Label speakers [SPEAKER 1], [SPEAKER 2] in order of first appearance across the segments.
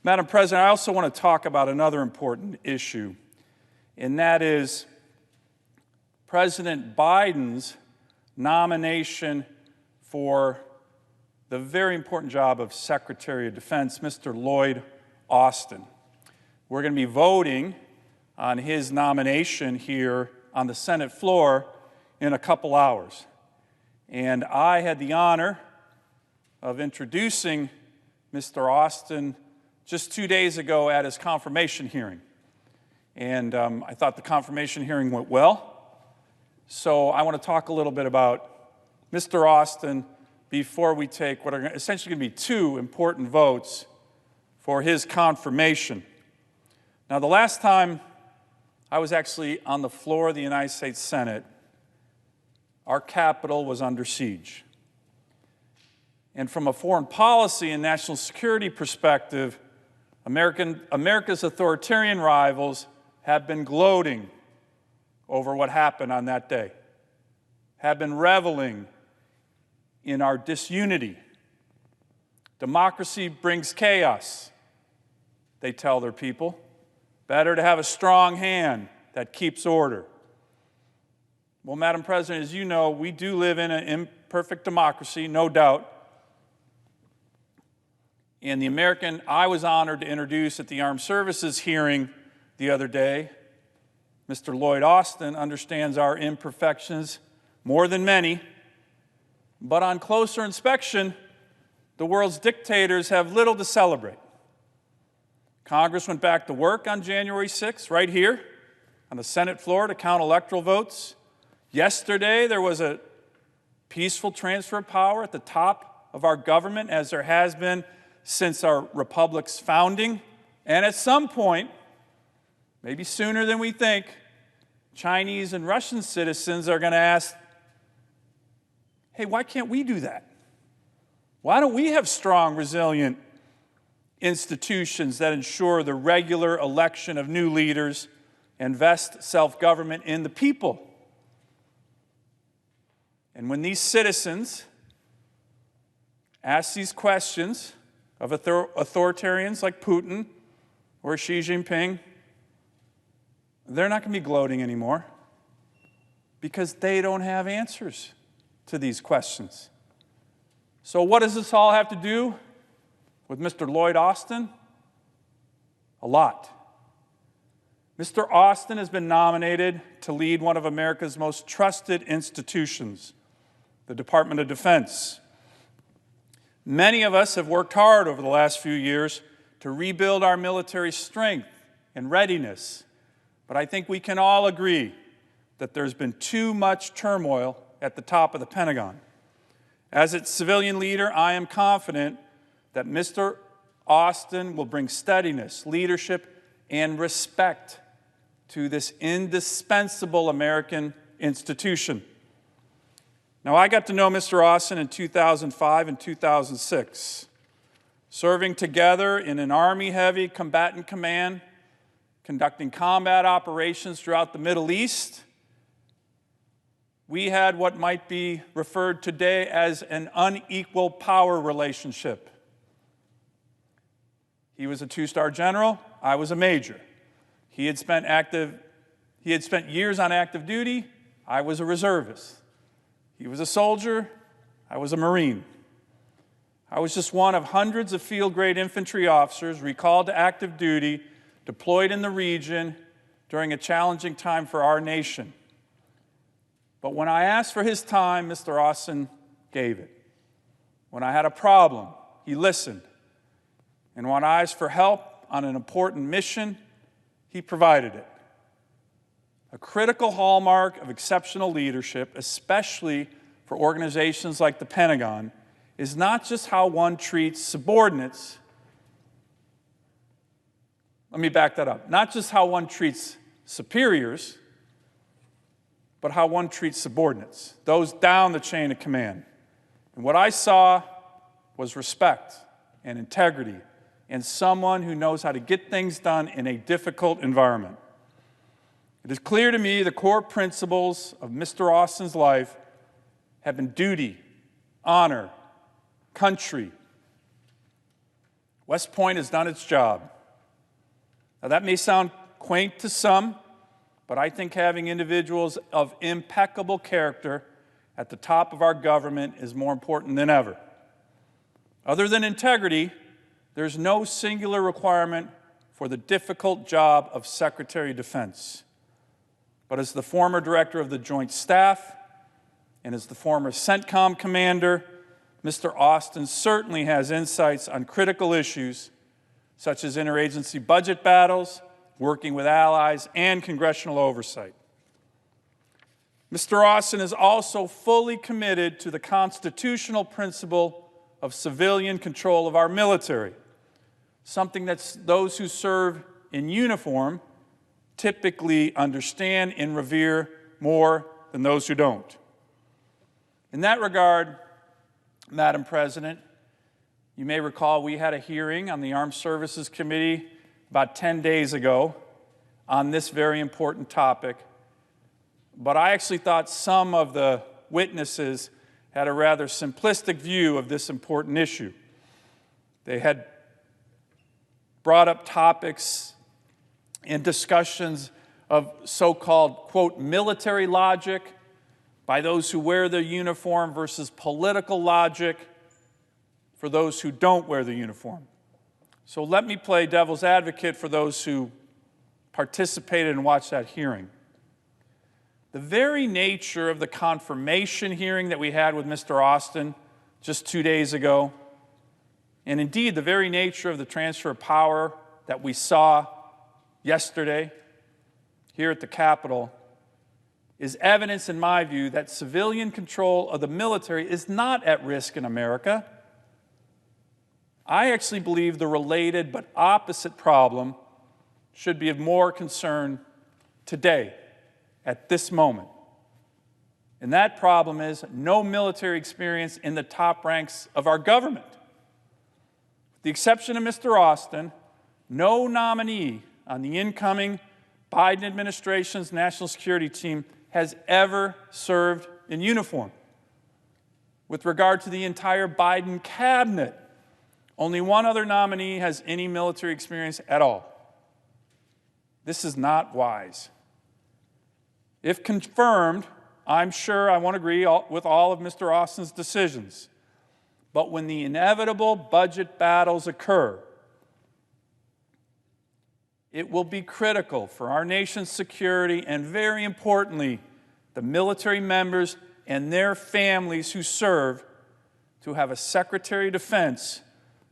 [SPEAKER 1] Madam President, I also want to talk about another important issue, and that is President Biden's nomination for the very important job of Secretary of Defense, Mr. Lloyd Austin. We're going to be voting on his nomination here on the Senate floor in a couple hours. And I had the honor of introducing Mr. Austin just 2 days ago at his confirmation hearing. And I thought the confirmation hearing went well. So I want to talk a little bit about Mr. Austin before we take what are essentially going to be two important votes for his confirmation. Now, the last time I was actually on the floor of the United States Senate, our Capitol was under siege. And from a foreign policy and national security perspective, America's authoritarian rivals have been gloating over what happened on that day, have been reveling in our disunity. Democracy brings chaos, they tell their people. Better to have a strong hand that keeps order. Well, Madam President, as you know, we do live in an imperfect democracy, no doubt. And the American I was honored to introduce at the Armed Services hearing the other day, Mr. Lloyd Austin, understands our imperfections more than many. But on closer inspection, the world's dictators have little to celebrate. Congress went back to work on January 6th, right here on the Senate floor to count electoral votes. Yesterday, there was a peaceful transfer of power at the top of our government, as there has been since our republic's founding. And at some point, maybe sooner than we think, Chinese and Russian citizens are going to ask, hey, why can't we do that? Why don't we have strong, resilient institutions that ensure the regular election of new leaders and vest self-government in the people? And when these citizens ask these questions of authoritarians like Putin or Xi Jinping, they're not going to be gloating anymore because they don't have answers to these questions. So what does this all have to do with Mr. Lloyd Austin? A lot. Mr. Austin has been nominated to lead one of America's most trusted institutions, the Department of Defense. Many of us have worked hard over the last few years to rebuild our military strength and readiness, but I think we can all agree that there's been too much turmoil at the top of the Pentagon. As its civilian leader, I am confident that Mr. Austin will bring steadiness, leadership, and respect to this indispensable American institution. Now, I got to know Mr. Austin in 2005 and 2006, serving together in an Army-heavy combatant command, conducting combat operations throughout the Middle East. We had what might be referred today as an unequal power relationship. He was a two-star general, I was a major. He had spent years on active duty, I was a reservist. He was a soldier, I was a Marine. I was just one of hundreds of field-grade infantry officers recalled to active duty, deployed in the region during a challenging time for our nation. But when I asked for his time, Mr. Austin gave it. When I had a problem, he listened. And when I asked for help on an important mission, he provided it. A critical hallmark of exceptional leadership, especially for organizations like the Pentagon, is not just how one treats subordinates. Let me back that up. Not just how one treats superiors, but how one treats subordinates, those down the chain of command. And what I saw was respect and integrity and someone who knows how to get things done in a difficult environment. It is clear to me the core principles of Mr. Austin's life have been duty, honor, country. West Point has done its job. Now, that may sound quaint to some, but I think having individuals of impeccable character at the top of our government is more important than ever. Other than integrity, there's no singular requirement for the difficult job of Secretary of Defense. But as the former director of the Joint Staff and as the former CENTCOM commander, Mr. Austin certainly has insights on critical issues such as interagency budget battles, working with allies, and congressional oversight. Mr. Austin is also fully committed to the constitutional principle of civilian control of our military, something that those who serve in uniform typically understand and revere more than those who don't. In that regard, Madam President, you may recall we had a hearing on the Armed Services Committee about 10 days ago on this very important topic, but I actually thought some of the witnesses had a rather simplistic view of this important issue. They had brought up topics and discussions of so-called, quote, military logic by those who wear the uniform versus political logic for those who don't wear the uniform. So let me play devil's advocate for those who participated and watched that hearing. The very nature of the confirmation hearing that we had with Mr. Austin just 2 days ago, and indeed the very nature of the transfer of power that we saw yesterday here at the Capitol, is evidence, in my view, that civilian control of the military is not at risk in America. I actually believe the related but opposite problem should be of more concern today, at this moment. And that problem is no military experience in the top ranks of our government. With the exception of Mr. Austin, no nominee on the incoming Biden administration's national security team has ever served in uniform. With regard to the entire Biden cabinet, only one other nominee has any military experience at all. This is not wise. If confirmed, I'm sure I won't agree with all of Mr. Austin's decisions. But when the inevitable budget battles occur, it will be critical for our nation's security and, very importantly, the military members and their families who serve to have a Secretary of Defense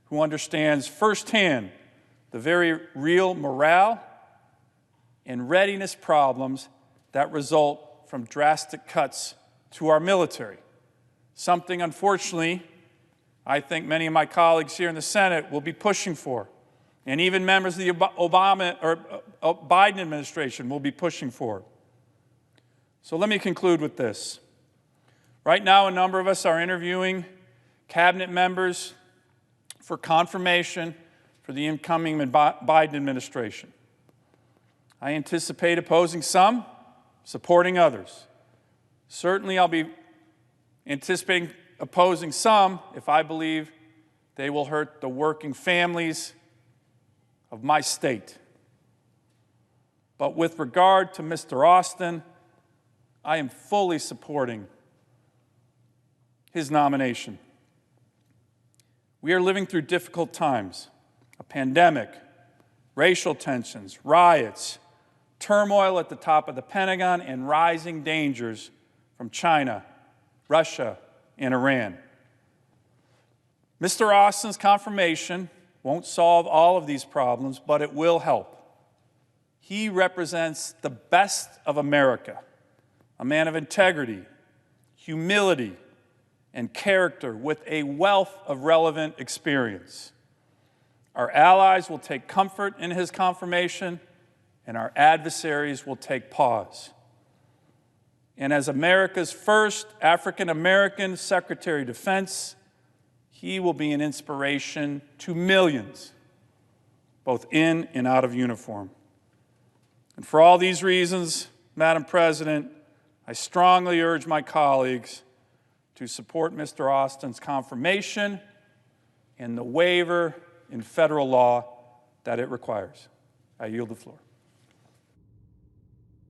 [SPEAKER 1] who understands firsthand the very real morale and readiness problems that result from drastic cuts to our military. Something, unfortunately, I think many of my colleagues here in the Senate will be pushing for, and even members of the Biden administration will be pushing for. So let me conclude with this. Right now, a number of us are interviewing cabinet members for confirmation for the incoming Biden administration. I anticipate opposing some, supporting others. Certainly, I'll be anticipating opposing some if I believe they will hurt the working families of my state. But with regard to Mr. Austin, I am fully supporting his nomination. We are living through difficult times, a pandemic, racial tensions, riots, turmoil at the top of the Pentagon, and rising dangers from China, Russia, and Iran. Mr. Austin's confirmation won't solve all of these problems, but it will help. He represents the best of America, a man of integrity, humility, and character with a wealth of relevant experience. Our allies will take comfort in his confirmation, and our adversaries will take pause. And as America's first African-American Secretary of Defense, he will be an inspiration to millions, both in and out of uniform. And for all these reasons, Madam President, I strongly urge my colleagues to support Mr. Austin's confirmation and the waiver in federal law that it requires. I yield the floor.